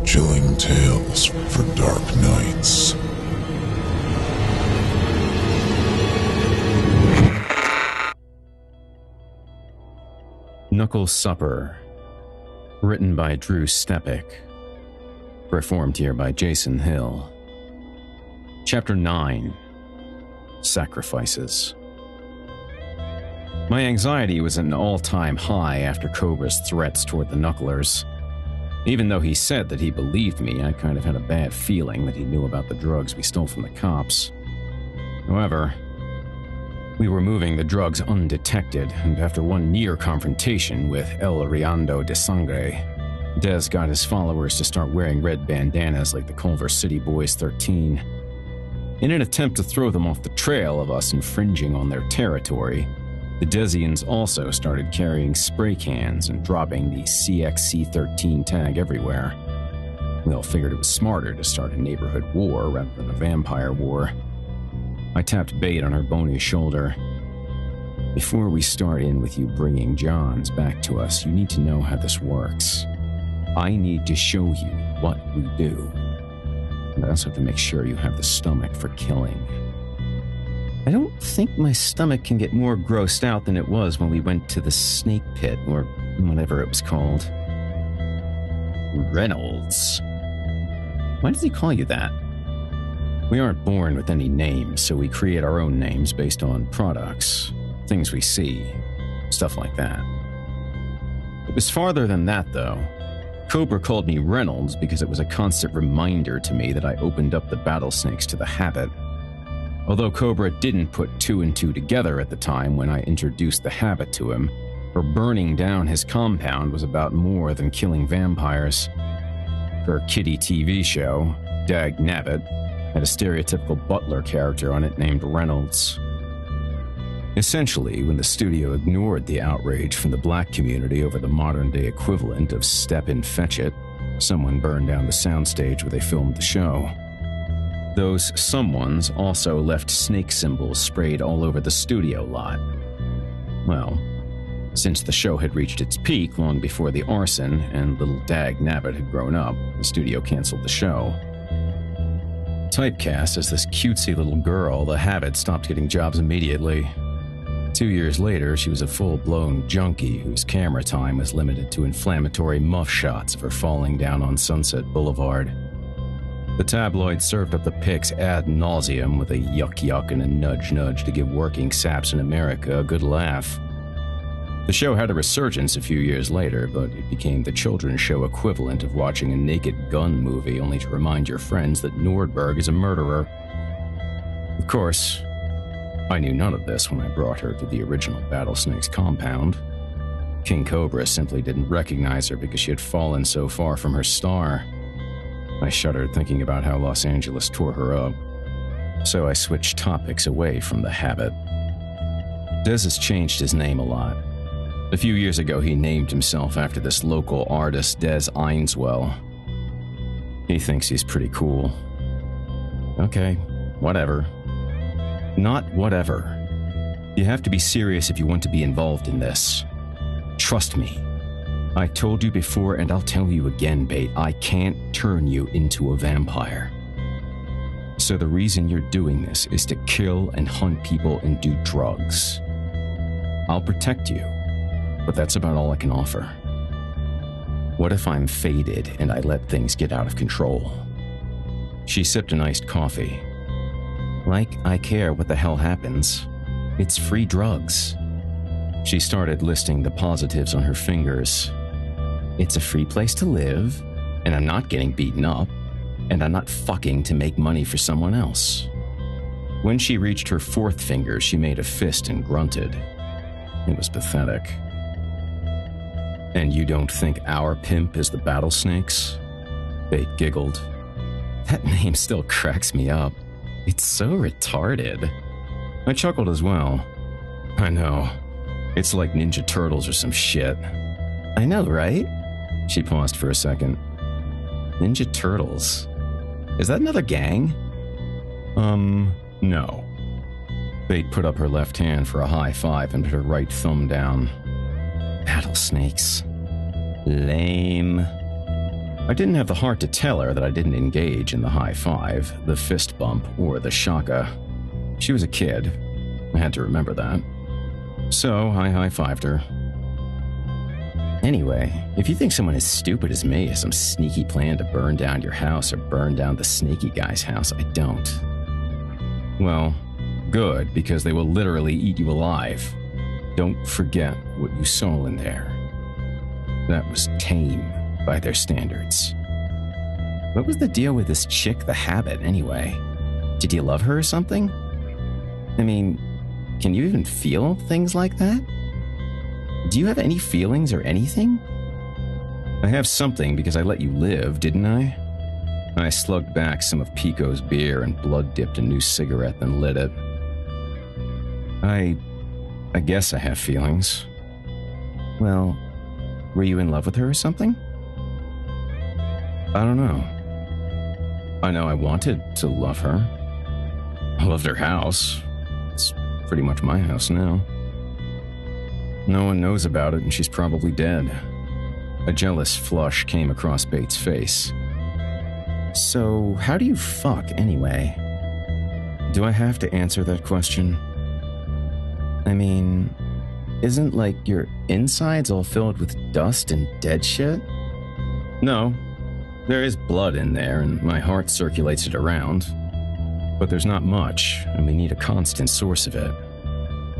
Chilling tales for dark nights. Knuckle Supper, written by Drew Stepek, performed here by Jason Hill. Chapter 9, Sacrifices. My anxiety was at an all-time high after Cobra's threats toward the Knucklers. Even though he said that he believed me, I kind of had a bad feeling that he knew about the drugs we stole from the cops. However, we were moving the drugs undetected, and after one near confrontation with El Riando de Sangre, Dez got his followers to start wearing red bandanas like the Culver City Boys 13. In an attempt to throw them off the trail of us infringing on their territory, the Dezians also started carrying spray cans and dropping the CXC-13 tag everywhere. We all figured it was smarter to start a neighborhood war rather than a vampire war. I tapped Bait on her bony shoulder. Before we start in with you bringing Johns back to us, you need to know how this works. I need to show you what we do. And I also have to make sure you have the stomach for killing. I don't think my stomach can get more grossed out than it was when we went to the snake pit, or whatever it was called. Reynolds. Why does he call you that? We aren't born with any names, so we create our own names based on products, things we see, stuff like that. It was farther than that, though. Cobra called me Reynolds because it was a constant reminder to me that I opened up the battlesnakes to the habit. Although Cobra didn't put two and two together at the time when I introduced the habit to him, her burning down his compound was about more than killing vampires. Her kiddie TV show, Dag Nabbit, had a stereotypical butler character on it named Reynolds. Essentially, when the studio ignored the outrage from the black community over the modern-day equivalent of Step and Fetch It, someone burned down the soundstage where they filmed the show. Those someones also left snake symbols sprayed all over the studio lot. Well, since the show had reached its peak long before the arson and little Dag Nabbit had grown up, the studio canceled the show. Typecast as this cutesy little girl, the habit stopped getting jobs immediately. 2 years later, she was a full-blown junkie whose camera time was limited to inflammatory muff shots of her falling down on Sunset Boulevard. The tabloid served up the pics ad nauseum with a yuck-yuck and a nudge-nudge to give working saps in America a good laugh. The show had a resurgence a few years later, but it became the children's show equivalent of watching a Naked Gun movie only to remind your friends that Nordberg is a murderer. Of course, I knew none of this when I brought her to the original Battlesnake's compound. King Cobra simply didn't recognize her because she had fallen so far from her star. I shuddered thinking about how Los Angeles tore her up, so I switched topics away from the habit. Dez has changed his name a lot. A few years ago, he named himself after this local artist, Des Einswell. He thinks he's pretty cool. Okay, whatever. Not whatever. You have to be serious if you want to be involved in this. Trust me. I told you before, and I'll tell you again, Bait, I can't turn you into a vampire. So the reason you're doing this is to kill and hunt people and do drugs. I'll protect you, but that's about all I can offer. What if I'm faded and I let things get out of control? She sipped an iced coffee. Like I care what the hell happens. It's free drugs. She started listing the positives on her fingers. It's a free place to live, and I'm not getting beaten up, and I'm not fucking to make money for someone else. When she reached her fourth finger, she made a fist and grunted. It was pathetic. And you don't think our pimp is the Battlesnakes? Bait giggled. That name still cracks me up. It's so retarded. I chuckled as well. I know. It's like Ninja Turtles or some shit. I know, right? She paused for a second. Ninja Turtles? Is that another gang? No. Bait put up her left hand for a high five and put her right thumb down. Battlesnakes. Lame. I didn't have the heart to tell her that I didn't engage in the high five, the fist bump, or the shaka. She was a kid. I had to remember that. So I high-fived her. Anyway, if you think someone as stupid as me has some sneaky plan to burn down your house or burn down the snaky guy's house, I don't. Well, good, because they will literally eat you alive. Don't forget what you saw in there. That was tame by their standards. What was the deal with this chick, the Habit, anyway? Did you love her or something? I mean, can you even feel things like that? Do you have any feelings or anything? I have something because I let you live, didn't I? I slugged back some of Pico's beer and blood-dipped a new cigarette, then lit it. I guess I have feelings. Well, were you in love with her or something? I don't know. I know I wanted to love her. I loved her house. It's pretty much my house now. No one knows about it, and she's probably dead. A jealous flush came across Bates' face. So, how do you fuck, anyway? Do I have to answer that question? I mean, isn't, like, your insides all filled with dust and dead shit? No. There is blood in there, and my heart circulates it around. But there's not much, and we need a constant source of it.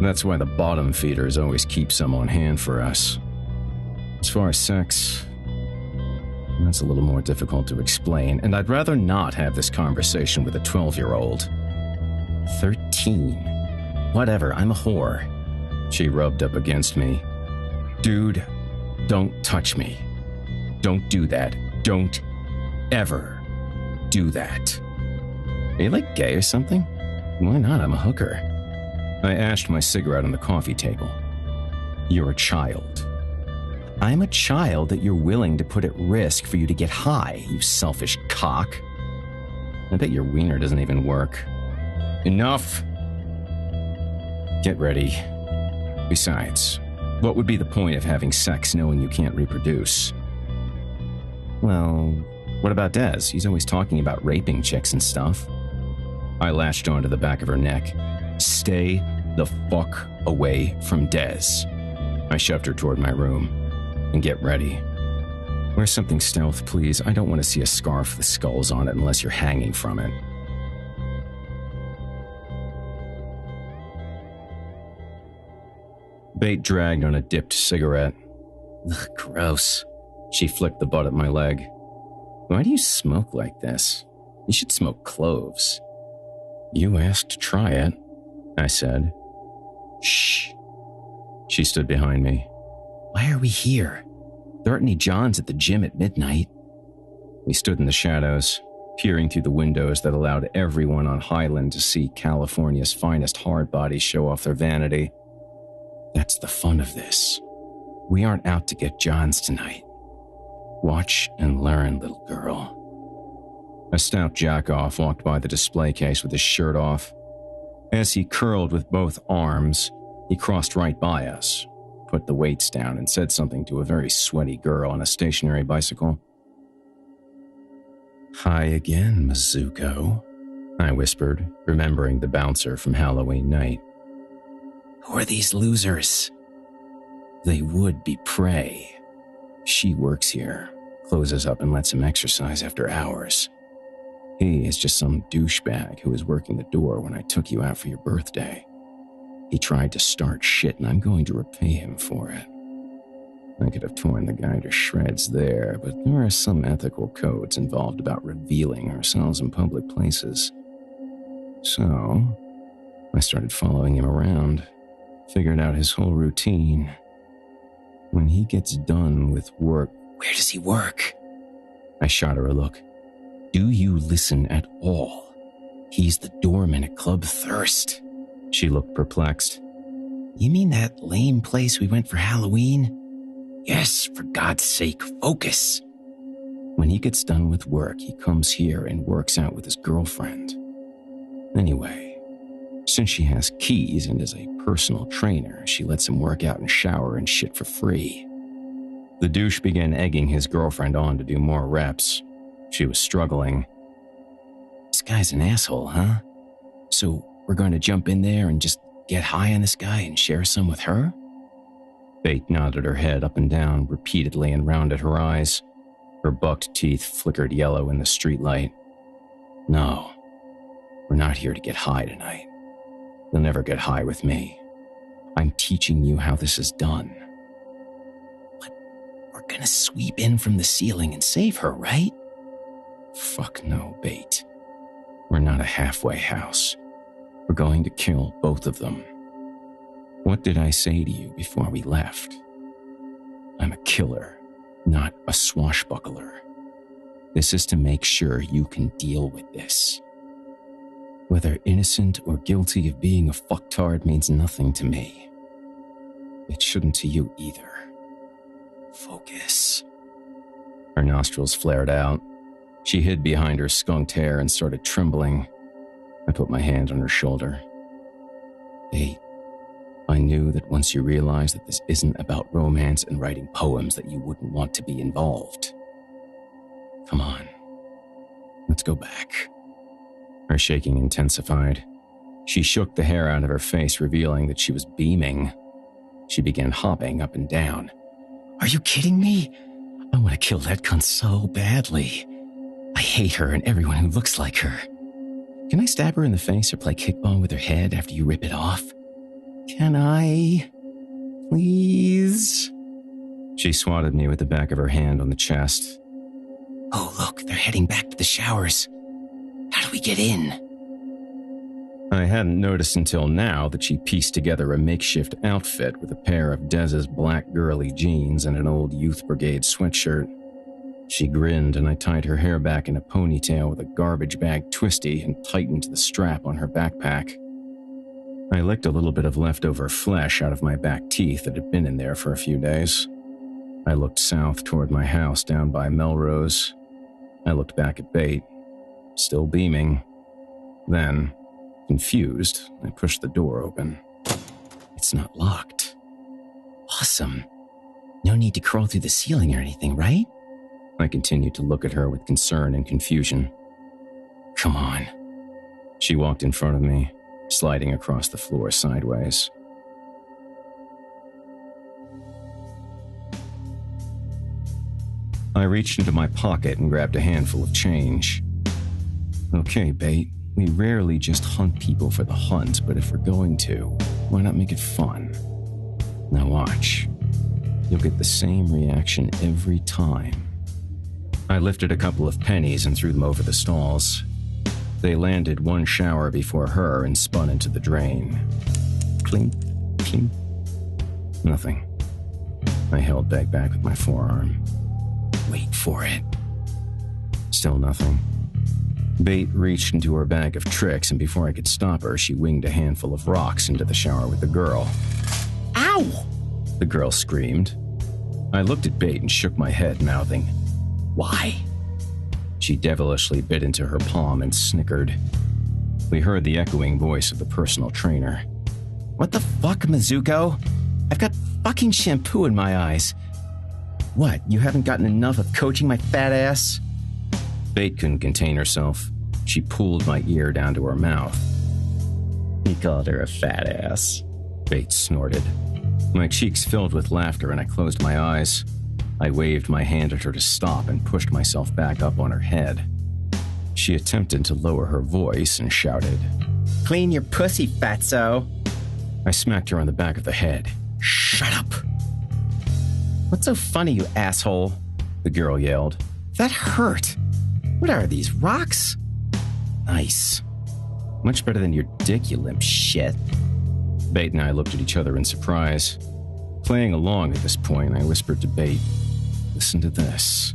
That's why the bottom feeders always keep some on hand for us. As far as sex, that's a little more difficult to explain, and I'd rather not have this conversation with a 12-year-old. 13. Whatever, I'm a whore. She rubbed up against me. Dude, don't touch me. Don't do that. Don't ever do that. Are you like gay or something? Why not? I'm a hooker. I ashed my cigarette on the coffee table. You're a child. I'm a child that you're willing to put at risk for you to get high, you selfish cock. I bet your wiener doesn't even work. Enough! Get ready. Besides, what would be the point of having sex knowing you can't reproduce? Well, what about Dez? He's always talking about raping chicks and stuff. I latched onto the back of her neck. Stay the fuck away from Dez. I shoved her toward my room. And get ready. Wear something stealth, please. I don't want to see a scarf with skulls on it unless you're hanging from it. Bate dragged on a dipped cigarette. Ugh, gross. She flicked the butt at my leg. Why do you smoke like this? You should smoke cloves. You asked to try it, I said. Shh. She stood behind me. Why are we here? There aren't any Johns at the gym at midnight. We stood in the shadows, peering through the windows that allowed everyone on Highland to see California's finest hard bodies show off their vanity. That's the fun of this. We aren't out to get Johns tonight. Watch and learn, little girl. A stout jackoff walked by the display case with his shirt off. As he curled with both arms, he crossed right by us, put the weights down, and said something to a very sweaty girl on a stationary bicycle. Hi again, Mizuko, I whispered, remembering the bouncer from Halloween night. Who are these losers? They would be prey. She works here, closes up and lets him exercise after hours. He is just some douchebag who was working the door when I took you out for your birthday. He tried to start shit, and I'm going to repay him for it. I could have torn the guy to shreds there, but there are some ethical codes involved about revealing ourselves in public places. So, I started following him around, figured out his whole routine. When he gets done with work... Where does he work? I shot her a look. Do you listen at all? He's the doorman at Club Thirst. She looked perplexed. You mean that lame place we went for Halloween? Yes, for God's sake, focus. When he gets done with work, he comes here and works out with his girlfriend. Anyway, since she has keys and is a personal trainer, she lets him work out and shower and shit for free. The douche began egging his girlfriend on to do more reps. She was struggling. This guy's an asshole, huh? So we're going to jump in there and just get high on this guy and share some with her? Bait nodded her head up and down repeatedly and rounded her eyes. Her bucked teeth flickered yellow in the streetlight. No, we're not here to get high tonight. You'll never get high with me. I'm teaching you how this is done. But we're gonna sweep in from the ceiling and save her, right? Fuck no, Bait. We're not a halfway house. We're going to kill both of them. What did I say to you before we left? I'm a killer, not a swashbuckler. This is to make sure you can deal with this. Whether innocent or guilty of being a fucktard means nothing to me. It shouldn't to you either. Focus. Her nostrils flared out. She hid behind her skunked hair and started trembling. I put my hand on her shoulder. Bait. I knew that once you realized that this isn't about romance and writing poems that you wouldn't want to be involved. Come on. Let's go back. Her shaking intensified. She shook the hair out of her face, revealing that she was beaming. She began hopping up and down. Are you kidding me? I want to kill that cunt so badly. I hate her and everyone who looks like her. Can I stab her in the face or play kickball with her head after you rip it off? Can I? Please? She swatted me with the back of her hand on the chest. Oh, look, they're heading back to the showers. How do we get in? I hadn't noticed until now that she pieced together a makeshift outfit with a pair of Dez's black girly jeans and an old Youth Brigade sweatshirt. She grinned and I tied her hair back in a ponytail with a garbage bag twisty and tightened the strap on her backpack. I licked a little bit of leftover flesh out of my back teeth that had been in there for a few days. I looked south toward my house down by Melrose. I looked back at Bait, still beaming. Then, confused, I pushed the door open. It's not locked. Awesome. No need to crawl through the ceiling or anything, right? I continued to look at her with concern and confusion. Come on. She walked in front of me, sliding across the floor sideways. I reached into my pocket and grabbed a handful of change. Okay, Bait, we rarely just hunt people for the hunt, but if we're going to, why not make it fun? Now watch. You'll get the same reaction every time. I lifted a couple of pennies and threw them over the stalls. They landed one shower before her and spun into the drain. Clink, clink. Nothing. I held Beg back with my forearm. Wait for it. Still nothing. Bait reached into her bag of tricks, and before I could stop her, she winged a handful of rocks into the shower with the girl. Ow! The girl screamed. I looked at Bait and shook my head, mouthing, Why? She devilishly bit into her palm and snickered. We heard the echoing voice of the personal trainer. What the fuck, Mizuko? I've got fucking shampoo in my eyes. What, you haven't gotten enough of coaching my fat ass? Bait couldn't contain herself. She pulled my ear down to her mouth. He called her a fat ass. Bait snorted. My cheeks filled with laughter and I closed my eyes. I waved my hand at her to stop and pushed myself back up on her head. She attempted to lower her voice and shouted, Clean your pussy, fatso. I smacked her on the back of the head. Shut up. What's so funny, you asshole? The girl yelled. That hurt. What are these, rocks? Nice. Much better than your dick, you limp shit. Bait and I looked at each other in surprise. Playing along at this point, I whispered to Bait, Listen to this.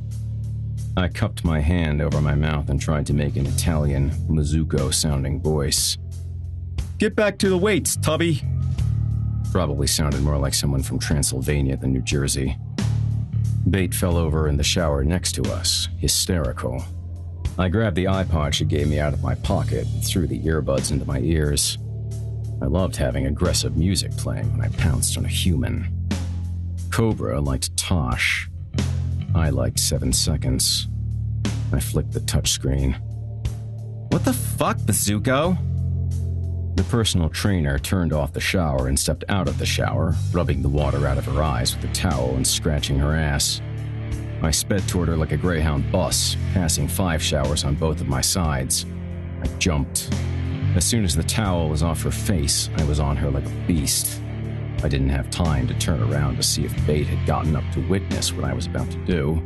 I cupped my hand over my mouth and tried to make an Italian, Mizuko-sounding voice. Get back to the weights, Tubby. Probably sounded more like someone from Transylvania than New Jersey. Bait fell over in the shower next to us, hysterical. I grabbed the iPod she gave me out of my pocket and threw the earbuds into my ears. I loved having aggressive music playing when I pounced on a human. Cobra liked Tosh, I liked 7 seconds. I flicked the touchscreen. "What the fuck, Bazooko?" The personal trainer turned off the shower and stepped out of the shower, rubbing the water out of her eyes with a towel and scratching her ass. I sped toward her like a Greyhound bus, passing 5 showers on both of my sides. I jumped. As soon as the towel was off her face, I was on her like a beast. I didn't have time to turn around to see if Bait had gotten up to witness what I was about to do.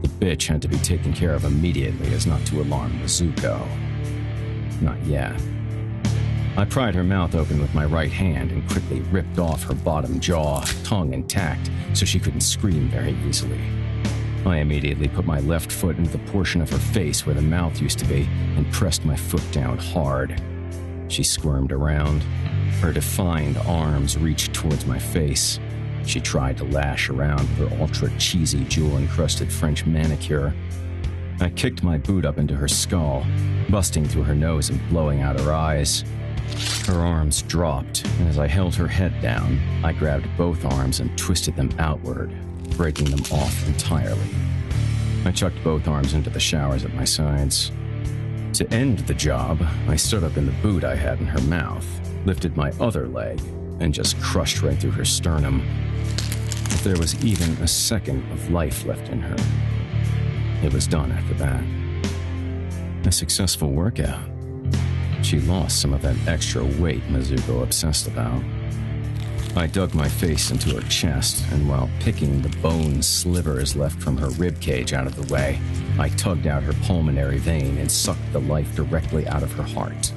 The bitch had to be taken care of immediately as not to alarm Bazooko. Not yet. I pried her mouth open with my right hand and quickly ripped off her bottom jaw, tongue intact, so she couldn't scream very easily. I immediately put my left foot into the portion of her face where the mouth used to be and pressed my foot down hard. She squirmed around. Her defined arms reached towards my face. She tried to lash around with her ultra-cheesy, jewel-encrusted French manicure. I kicked my boot up into her skull, busting through her nose and blowing out her eyes. Her arms dropped, and as I held her head down, I grabbed both arms and twisted them outward, breaking them off entirely. I chucked both arms into the showers at my sides. To end the job, I stood up in the boot I had in her mouth, lifted my other leg, and just crushed right through her sternum. If there was even a second of life left in her, it was done after that. A successful workout. She lost some of that extra weight Mizuko obsessed about. I dug my face into her chest, and while picking the bone slivers left from her ribcage out of the way, I tugged out her pulmonary vein and sucked the life directly out of her heart.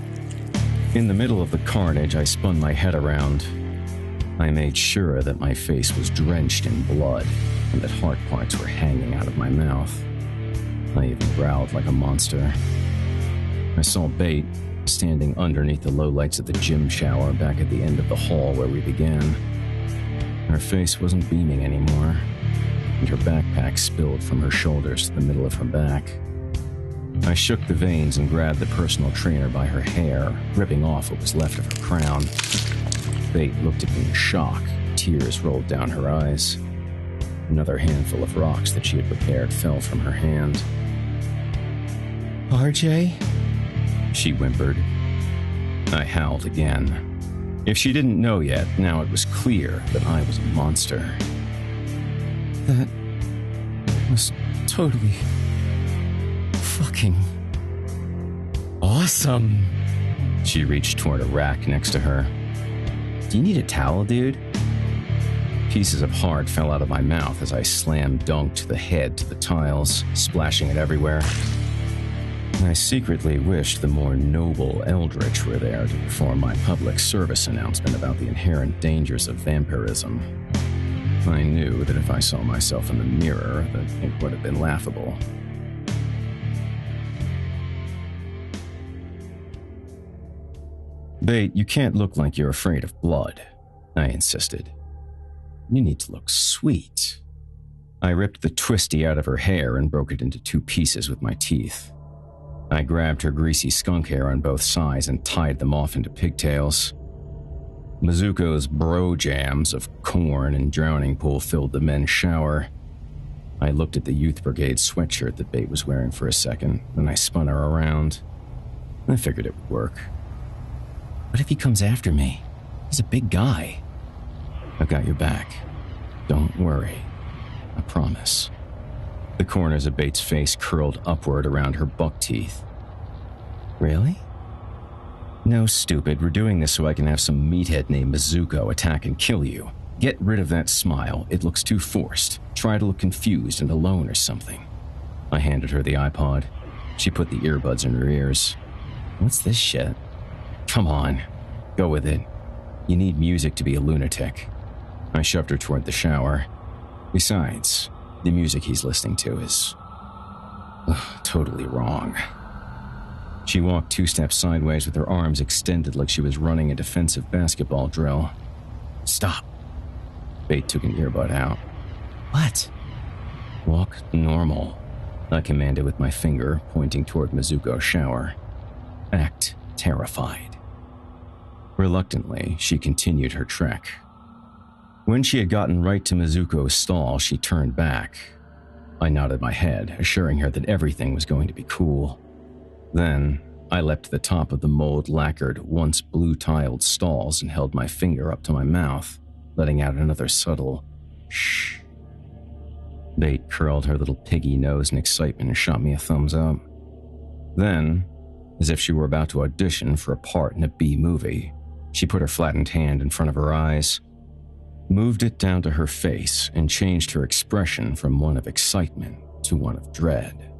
In the middle of the carnage, I spun my head around. I made sure that my face was drenched in blood and that heart parts were hanging out of my mouth. I even growled like a monster. I saw Bait standing underneath the lowlights of the gym shower back at the end of the hall where we began. Her face wasn't beaming anymore, and her backpack spilled from her shoulders to the middle of her back. I shook the veins and grabbed the personal trainer by her hair, ripping off what was left of her crown. Bait looked at me in shock. Tears rolled down her eyes. Another handful of rocks that she had prepared fell from her hand. "RJ?" she whimpered. I howled again. If she didn't know yet, now it was clear that I was a monster. "That was totally fucking awesome." She reached toward a rack next to her. "Do you need a towel, dude?" Pieces of heart fell out of my mouth as I slam-dunked the head to the tiles, splashing it everywhere. I secretly wished the more noble Eldritch were there to perform my public service announcement about the inherent dangers of vampirism. I knew that if I saw myself in the mirror, that it would have been laughable. "Bait, you can't look like you're afraid of blood," I insisted. "You need to look sweet." I ripped the twisty out of her hair and broke it into 2 pieces with my teeth. I grabbed her greasy skunk hair on both sides and tied them off into pigtails. Mizuko's bro jams of corn and drowning pool filled the men's shower. I looked at the Youth Brigade sweatshirt that Bait was wearing for a second, then I spun her around. I figured it would work. "What if he comes after me? He's a big guy." "I've got your back. Don't worry. I promise." The corners of Bait's face curled upward around her buck teeth. "Really?" "No, stupid. We're doing this so I can have some meathead named Mizuko attack and kill you. Get rid of that smile. It looks too forced. Try to look confused and alone or something." I handed her the iPod. She put the earbuds in her ears. "What's this shit?" "Come on. Go with it. You need music to be a lunatic." I shoved her toward the shower. "Besides, the music he's listening to is totally wrong." She walked 2 steps sideways with her arms extended like she was running a defensive basketball drill. "Stop." Bait took an earbud out. "What?" "Walk normal," I commanded with my finger, pointing toward Mizuko's shower. "Act terrified." Reluctantly, she continued her trek. When she had gotten right to Mizuko's stall, she turned back. I nodded my head, assuring her that everything was going to be cool. Then, I leapt to the top of the mold-lacquered, once blue-tiled stalls and held my finger up to my mouth, letting out another subtle shh. Bait curled her little piggy nose in excitement and shot me a thumbs up. Then, as if she were about to audition for a part in a B movie, she put her flattened hand in front of her eyes, moved it down to her face, and changed her expression from one of excitement to one of dread.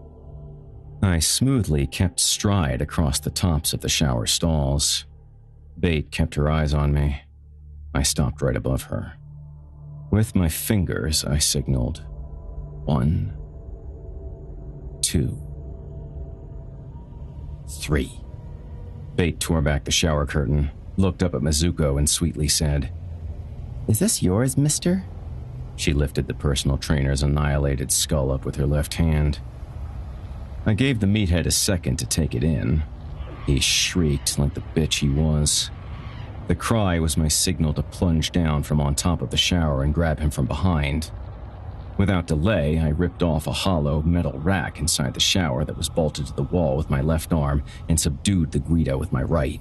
I smoothly kept stride across the tops of the shower stalls. Bait kept her eyes on me. I stopped right above her. With my fingers, I signaled 1, 2, 3. Bait tore back the shower curtain, looked up at Mizuko, and sweetly said, "Is this yours, mister?" She lifted the personal trainer's annihilated skull up with her left hand. I gave the meathead a second to take it in. He shrieked like the bitch he was. The cry was my signal to plunge down from on top of the shower and grab him from behind. Without delay, I ripped off a hollow metal rack inside the shower that was bolted to the wall with my left arm and subdued the Guido with my right.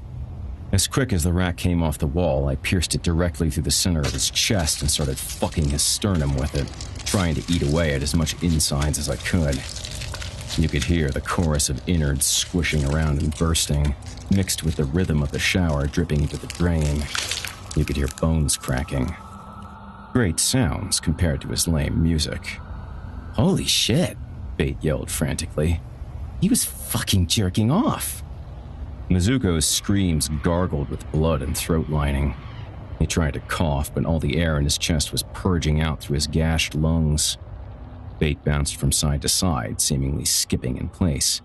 As quick as the rack came off the wall, I pierced it directly through the center of his chest and started fucking his sternum with it, trying to eat away at as much insides as I could. You could hear the chorus of innards squishing around and bursting, mixed with the rhythm of the shower dripping into the drain. You could hear bones cracking. Great sounds compared to his lame music. "Holy shit," Bait yelled frantically. "He was fucking jerking off." Mizuko's screams gargled with blood and throat lining. He tried to cough, but all the air in his chest was purging out through his gashed lungs. Bait bounced from side to side, seemingly skipping in place.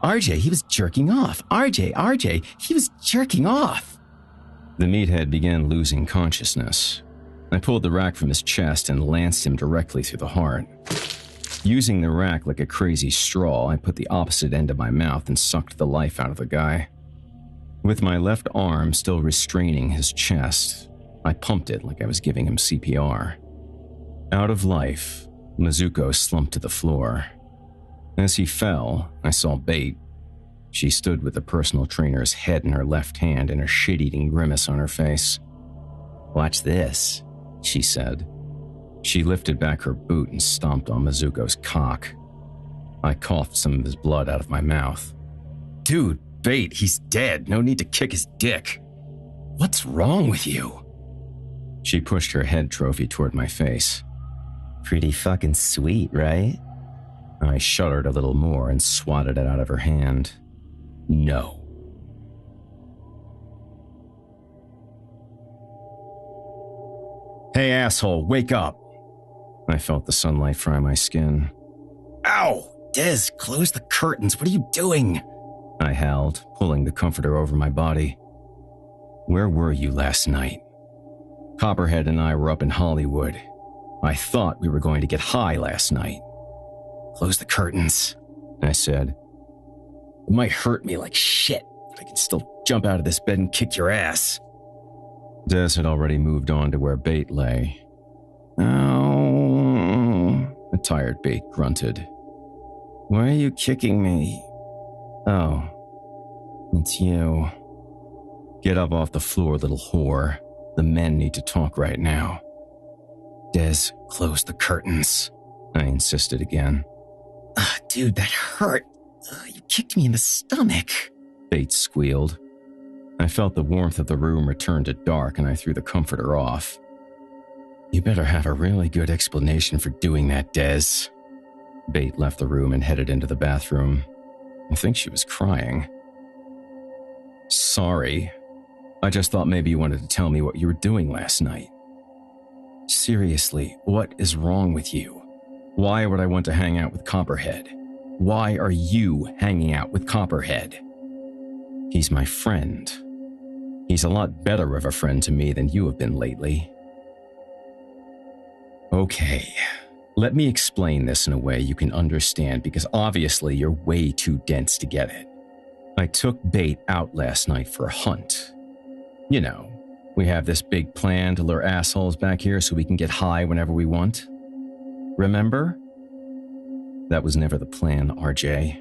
"RJ, he was jerking off! RJ, he was jerking off!" The meathead began losing consciousness. I pulled the rack from his chest and lanced him directly through the heart. Using the rack like a crazy straw, I put the opposite end of my mouth and sucked the life out of the guy. With my left arm still restraining his chest, I pumped it like I was giving him CPR. Out of life, Mizuko slumped to the floor. As he fell, I saw Bait. She stood with the personal trainer's head in her left hand and a shit-eating grimace on her face. "Watch this," she said. She lifted back her boot and stomped on Mizuko's cock. I coughed some of his blood out of my mouth. "Dude, Bait, he's dead. No need to kick his dick." "What's wrong with you?" She pushed her head trophy toward my face. "Pretty fucking sweet, right?" I shuddered a little more and swatted it out of her hand. "No." "Hey, asshole, wake up!" I felt the sunlight fry my skin. "Ow! Des, close the curtains. What are you doing?" I howled, pulling the comforter over my body. "Where were you last night?" Copperhead and I were up in Hollywood. I thought we were going to get high last night. "Close the curtains," I said. "It might hurt me like shit, but I can still jump out of this bed and kick your ass." Des had already moved on to where Bait lay. "Ow," a tired Bait grunted. "Why are you kicking me?" "Oh, it's you." "Get up off the floor, little whore. The men need to talk right now." "Des, close the curtains," I insisted again. Dude, that hurt. You kicked me in the stomach," Bait squealed. I felt the warmth of the room return to dark and I threw the comforter off. "You better have a really good explanation for doing that, Des." Bait left the room and headed into the bathroom. I think she was crying. "Sorry. I just thought maybe you wanted to tell me what you were doing last night." "Seriously, what is wrong with you? Why would I want to hang out with Copperhead? Why are you hanging out with Copperhead?" "He's my friend. He's a lot better of a friend to me than you have been lately." "Okay, let me explain this in a way you can understand because obviously you're way too dense to get it. I took Bait out last night for a hunt. You know, we have this big plan to lure assholes back here so we can get high whenever we want. Remember? That was never the plan, RJ.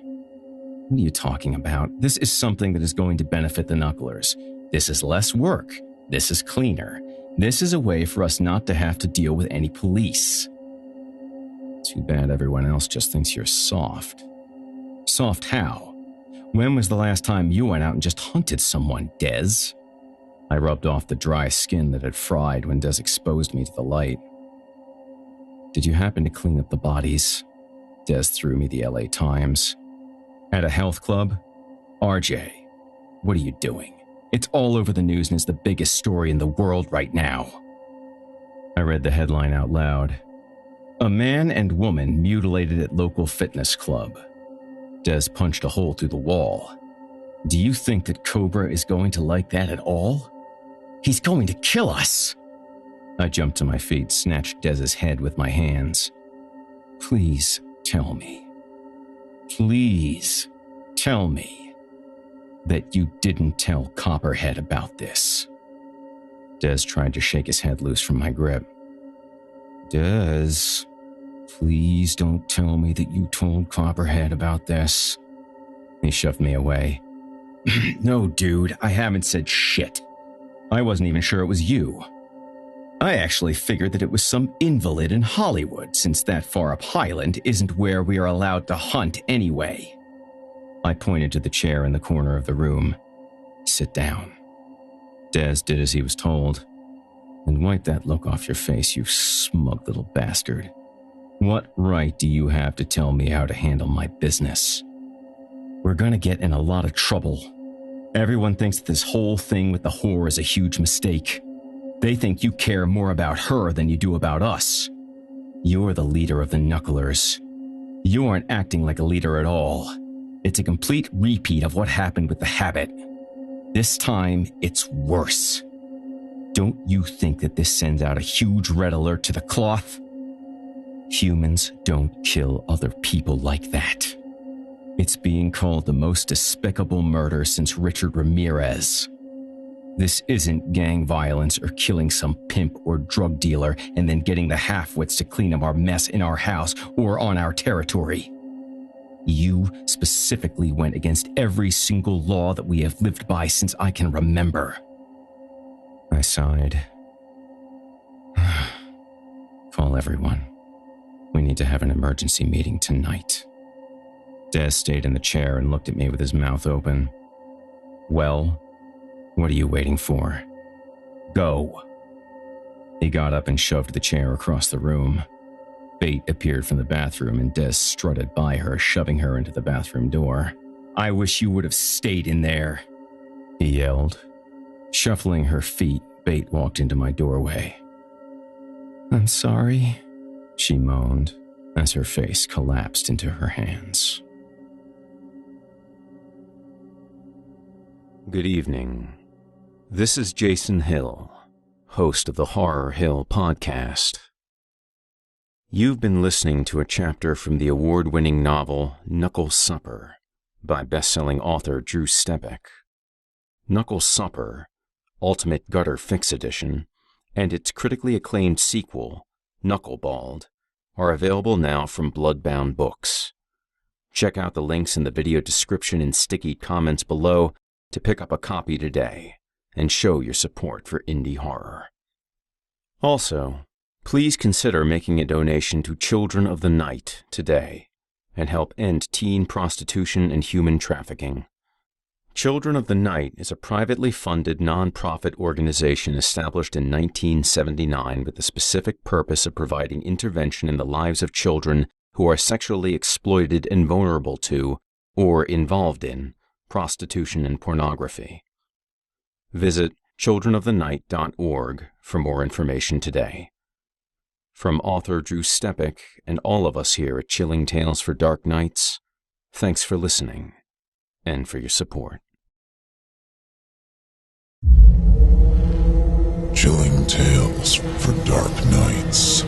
What are you talking about? This is something that is going to benefit the Knucklers. This is less work. This is cleaner. This is a way for us not to have to deal with any police. Too bad everyone else just thinks you're soft. Soft how? When was the last time you went out and just hunted someone, Des? I rubbed off the dry skin that had fried when Des exposed me to the light. Did you happen to clean up the bodies? Des threw me the LA Times. At a health club? RJ, what are you doing? It's all over the news and is the biggest story in the world right now. I read the headline out loud. A man and woman mutilated at local fitness club. Des punched a hole through the wall. Do you think that Cobra is going to like that at all? He's going to kill us! I jumped to my feet, snatched Dez's head with my hands. Please tell me. Please tell me that you didn't tell Copperhead about this. Des tried to shake his head loose from my grip. Des, please don't tell me that you told Copperhead about this. He shoved me away. No, dude, I haven't said shit. I wasn't even sure it was you. I actually figured that it was some invalid in Hollywood, since that far up Highland isn't where we are allowed to hunt anyway. I pointed to the chair in the corner of the room. Sit down. Des did as he was told. And wipe that look off your face, you smug little bastard. What right do you have to tell me how to handle my business? We're gonna get in a lot of trouble. Everyone thinks that this whole thing with the whore is a huge mistake. They think you care more about her than you do about us. You're the leader of the Knucklers. You aren't acting like a leader at all. It's a complete repeat of what happened with the Habit. This time, it's worse. Don't you think that this sends out a huge red alert to the cloth? Humans don't kill other people like that. It's being called the most despicable murder since Richard Ramirez. This isn't gang violence or killing some pimp or drug dealer and then getting the half-wits to clean up our mess in our house or on our territory. You specifically went against every single law that we have lived by since I can remember. I sighed. Call everyone. We need to have an emergency meeting tonight. Des stayed in the chair and looked at me with his mouth open. Well, what are you waiting for? Go. He got up and shoved the chair across the room. Bait appeared from the bathroom and Des strutted by her, shoving her into the bathroom door. I wish you would have stayed in there, he yelled. Shuffling her feet, Bait walked into my doorway. I'm sorry, she moaned as her face collapsed into her hands. Good evening. This is Jason Hill, host of the Horror Hill podcast. You've been listening to a chapter from the award-winning novel Knuckle Supper by best-selling author Drew Stepek. Knuckle Supper, Ultimate Gutter Fix Edition, and its critically acclaimed sequel, Knuckle Balled, are available now from Bloodbound Books. Check out the links in the video description and sticky comments below to pick up a copy today and show your support for indie horror. Also, please consider making a donation to Children of the Night today and help end teen prostitution and human trafficking. Children of the Night is a privately funded non-profit organization established in 1979 with the specific purpose of providing intervention in the lives of children who are sexually exploited and vulnerable to, or involved in, prostitution and pornography. Visit childrenofthenight.org for more information today. From author Drew Stepek and all of us here at Chilling Tales for Dark Nights, thanks for listening and for your support. Chilling Tales for Dark Nights.